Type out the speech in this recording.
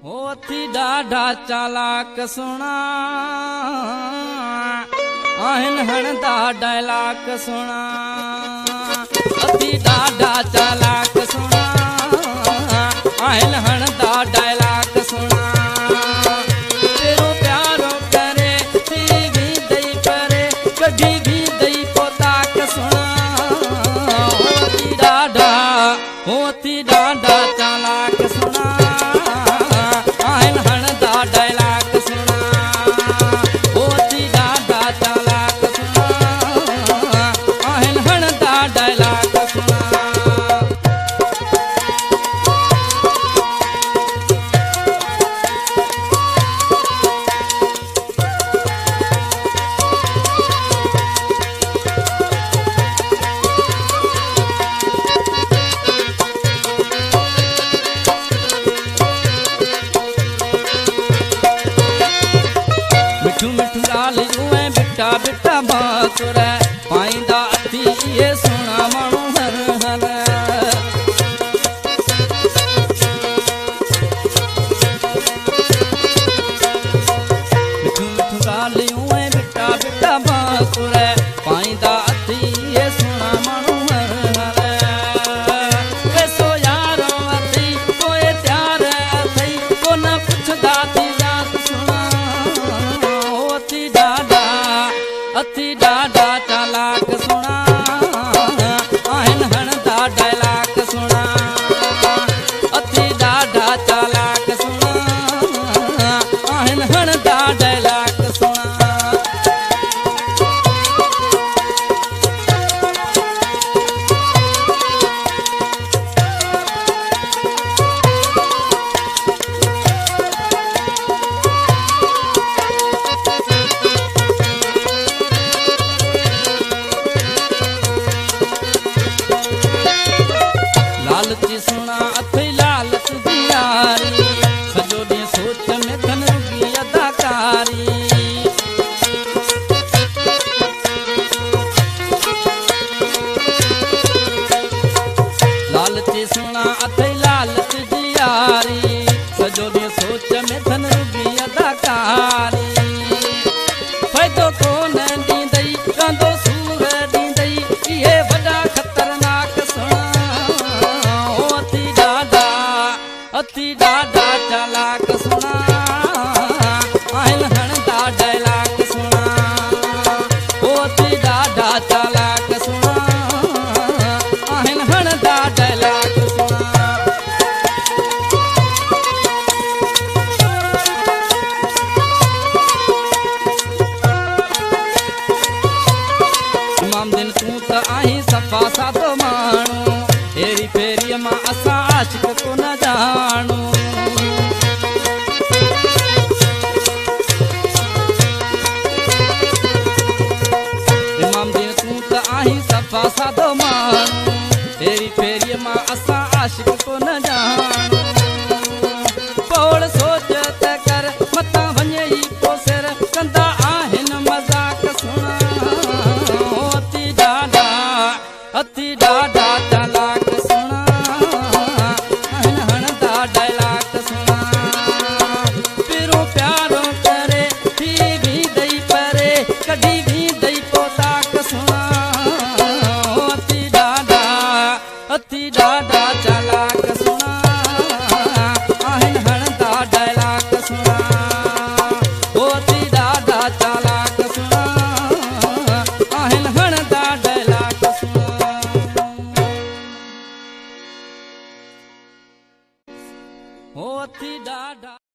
हो थी ॾाढा चालाक सुणा आहिनि हणंदा डायलाक सुणा अथी ॾाढा चालाक सुणा आहिनि हणंदा डायलाक सुणा तेरो प्यारो करे थी भी दई परे कढी भी दई पोताक सुणा हो थी ॾाढा चालाक सुणा मिठू मिठू ॻाल्हियूं ऐं बिटा बिटा बांसुर पाईंदा अथी इहे सुहिणा माण्हू हर हर मिठू मिठू ॻाल्हियूं ऐं बिटा बिटा बांसुर पाईंदा अथी इहे सुहिणा माण्हू हर हर पैसो यारो अथई पोइ त्यार अथई कोन पुछंदा थी अथी ॾाढा चालाक सुणा आहिनि हणंदा डायलाक सुणा अथी ॾाढा चालाक सुणा आहिनि हणंदा डायलाक सुणा लालची सुणा अथई लालच जी यारी सॼो ॾींहुं सोच में धन रुॻी अदाकारी लालची सुणा अथई लालच जी यारी सॼो ॾींहुं सोच में धन रुॻी अदाकारी फ़ाइदो कोन ॾींदई रहंदो सूर ॾींदई इहे वॾा ख़तरनाक सुणा अथी ॾाढा चालाक सुणा आहिनि हणंदा डायलाक सुणा हो अथी ॾाढा चालाक सुणा आहिनि हणंदा डायलाक सुणा तमामु दिन तूं त आहीं सफ़ा सादो माण्हू हेरी फेरीअ मां असां आशिक कोन ॼाणू इमाम दिन तूं त आहीं सफ़ा सादो माण्हू हेरी फेरीअ मां असां आशिक कोन ॼाणू पोड़ सोच त कर मथां वञे ई पोइ सिर कंदा आहिनि मज़ाक सुणा अथी ॾाढा चालाक सुणा आहिनि हणंदा डायलाक सुणा पिरो प्यारो करे थी भी दई परे कढी भी दई पोताक सुणा अथी ॾाढा चालाक सुणा आहिनि हणंदा डायलाक सुणा हो अथी ॾाढा चालाक सुणा आहिनि हणंदा डायलाक सुणा हो थी ॾाढा